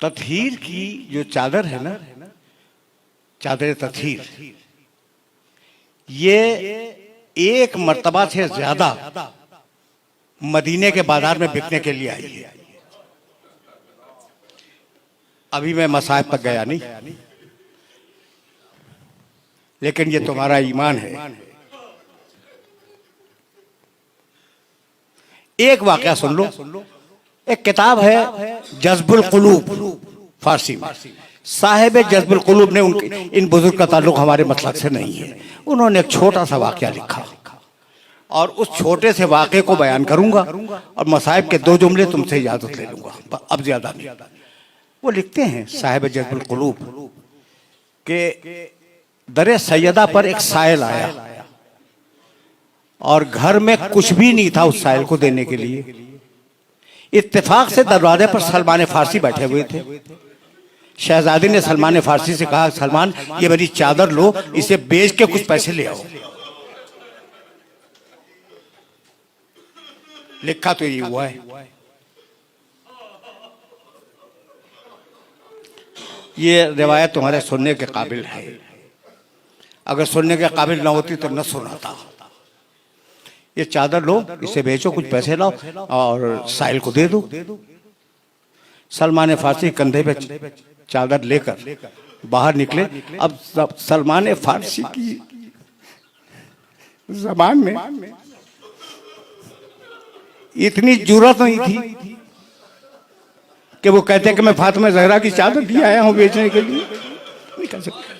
तत्हीर की जो चादर है ना, चादर तत्हीर, ये एक मर्तबा से ज्यादा मदीने के बाजार में बिकने के लिए आई है। अभी मैं मसाहिब तक गया नहीं, लेकिन ये तुम्हारा ईमान है। एक वाकया सुन लो। एक किताब है जज्बुल कुलूब, फारसी में। साहिब जज्बुल कुलूब ने इन बुजुर्ग का ताल्लुक हमारे मसलक से नहीं है। उन्होंने एक छोटा सा वाकया लिखा और उस छोटे से वाक़े को बयान करूंगा और मसाहिब के 2 जुमले तुमसे इजाजत ले लूंगा, अब ज्यादा नहीं। वो लिखते हैं साहिब जज्बुल कुलूब के दरे सैयदा पर एक साइल आया और घर में कुछ भी नहीं था उस साइल को देने के लिए। इत्तेफाक से दरवाजे पर सलमान फारसी बैठे हुए थे। शहजादी ने सलमान फारसी से कहा, सलमान ये मेरी चादर लो, इसे बेच के कुछ पैसे ले आओ। लिखा तो ये हुआ है। ये रिवायत तुम्हारे सुनने के काबिल है। अगर सुनने के काबिल ना होती तो न सुनाता। ये चादर लो, इसे बेचो, कुछ पैसे लाओ और साहिल को दे दो। सलमान फारसी कंधे पे चादर लेकर बाहर निकले। अब सलमान फारसी की ज़बान में इतनी जुर्रत नहीं थी कि वो कहते कि मैं फातिमा ज़हरा की चादर दिया आया हूं बेचने के लिए। नहीं कह सकते।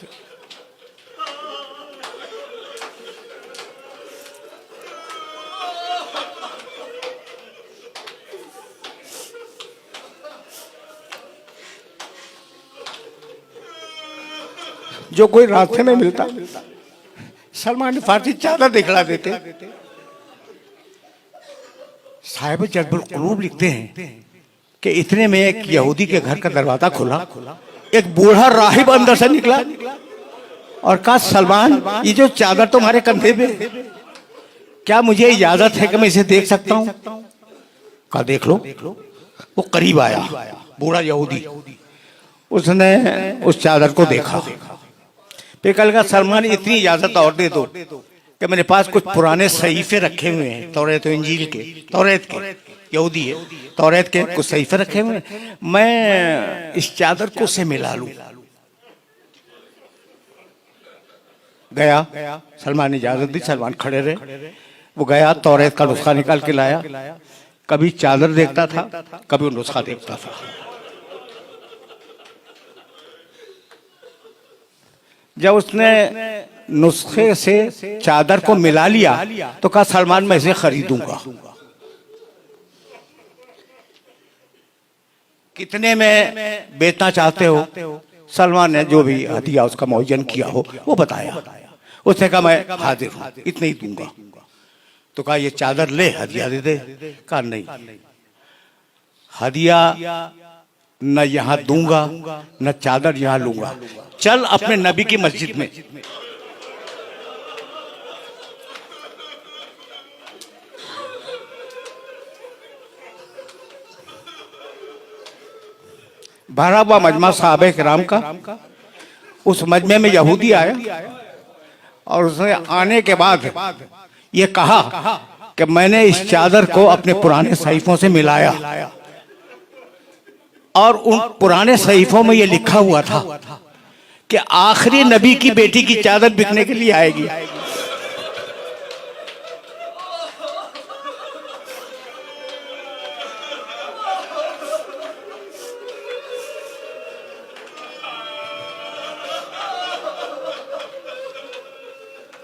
जो कोई रास्ते में मिलता सलमान फारसी चादर दिखला देते। साहिब जज्बुल कुलूब लिखते हैं कि इतने में एक यहूदी के घर का दरवाजा खुला। एक बूढ़ा राहिब अंदर से निकला और कहा, सलमान ये जो चादर तुम्हारे कंधे पे, क्या मुझे इजाजत है कि मैं इसे देख सकता हूं? कहा देख लो। वो करीब आया, बूढ़ा यहूदी। उसने उस चादर को देखा। फिर कहा, सलमान इतनी इजाजत और दे दो कि मेरे पास कुछ पुराने सहीफे रखे हुए हैं, तौरात इंजील के, तौरात के, यहूदी है, तौरात के कुछ सहीफे रखे हुए हैं, मैं इस चादर को से मिला लूं। गया, सलमान ने इजाजत दी, सलमान खड़े रहे। वो गया, तौरात का नुस्खा निकाल के लाया। कभी चादर देखता था, कभी नुस्खा देखता था। जब उसने नुस्खे से चादर को मिला लिया तो कहा, सलमान मैं इसे खरीदूंगा। कितने में बेचना चाहते हो? सलमान ने जो भी हदिया उसका मुअय्यन किया हो वो बताया। उसने कहा मैं हाजिर हूं, इतने ही दूंगा। तो कहा ये चादर ले, हदिया दे दे। कहा नहीं, हदिया न यहां दूंगा न चादर यहां लूंगा। चल अपने नबी की मस्जिद में। भरा हुआ मजमा साहबे किराम का। उस मजमे में यहूदी आया और उसने आने के बाद ये कहा कि मैंने इस चादर को अपने पुराने सहीफों से मिलाया और उन पुराने सहीफों में ये लिखा हुआ था कि आखिरी नबी की बेटी की चादर बिकने के लिए आएगी।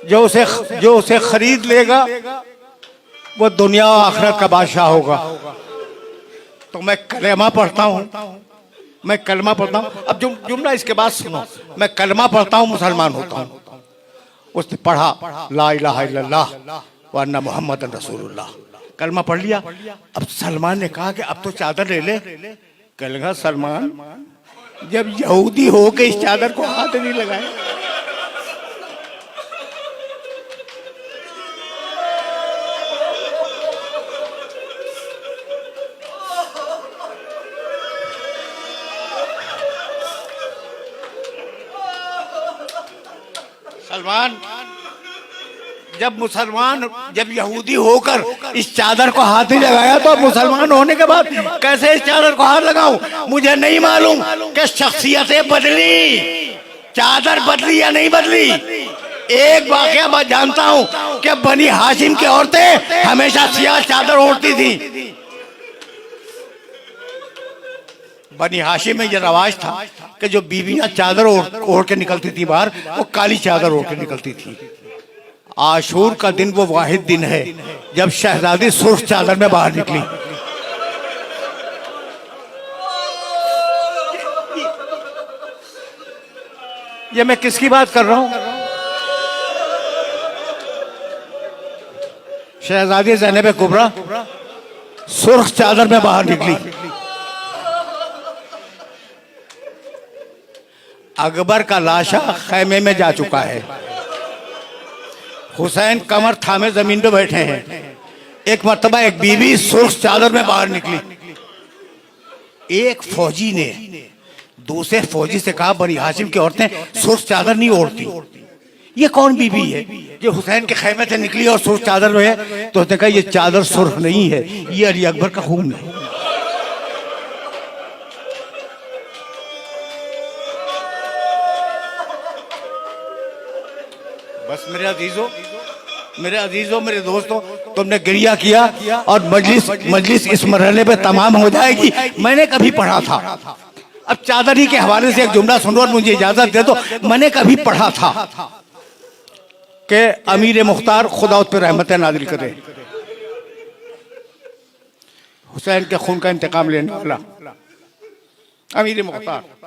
जो उसे खरीद लेगा वो दुनिया और आखिरत का बादशाह होगा। तो मैं कलेमा पढ़ता हूँ, मैं कलमा पढ़ता हूँ। अब जुमला इसके बाद सुनो, मैं कलमा पढ़ता हूँ, मुसलमान होता हूँ। उसने पढ़ा ला इलाहा इल्लल्लाह व अन्ना मुहम्मदन रसूलुल्लाह, कलमा पढ़ लिया। अब सलमान ने कहा कि अब तो चादर ले ले। कह लगा सलमान जब यहूदी हो के इस चादर को हाथ नहीं लगाए। सलमान, जब यहूदी होकर इस चादर को हाथ नहीं लगाया तो मुसलमान होने के बाद कैसे इस चादर को हाथ लगाऊं? मुझे नहीं मालूम कि शख्सियतें बदली, चादर बदली या नहीं बदली। एक वाकया मैं जानता हूं कि बनी हाशिम की औरतें हमेशा सियाह चादर ओढ़ती थी। बनी हाशिम में यह रवाज था कि जो बीवियां चादर ओढ़ के निकलती थी बाहर, वो काली चादर ओढ़ के निकलती थी। आशूर का दिन वो वाहिद दिन है जब शहजादी सुर्ख चादर में बाहर निकली। ये मैं किसकी बात कर रहा हूं? शहजादी ज़ैनब कुबरा सुर्ख चादर में बाहर निकली। अकबर का लाशा खैमे में जा चुका है। हुसैन कमर थामे जमीन पे बैठे हैं। एक मर्तबा एक बीवी सुर्ख चादर में बाहर निकली। एक फौजी ने दूसरे फौजी से कहा, बनी हाशिम की औरतें सुर्ख चादर नहीं ओढ़ती, ये कौन बीवी है जो हुसैन के खैमे से निकली और सुर्ख चादर में है? तो उसने कहा, ये चादर सुर्ख नहीं है, ये अली अकबर का खून है। बस मेरे अजीजों, मेरे दोस्तों, तुमने गिरिया किया और मजलिस इस मरहले पे तमाम हो जाएगी। मैंने कभी पढ़ा था, अब चादरी के हवाले से एक जुमला सुनो और मुझे इजाजत दे दो। मैंने कभी पढ़ा था कि अमीर मुख्तार खुदा उस पर रहमत नाजिल करे, हुसैन के खून का इंतकाम लेने वाला अमीर मुख्तार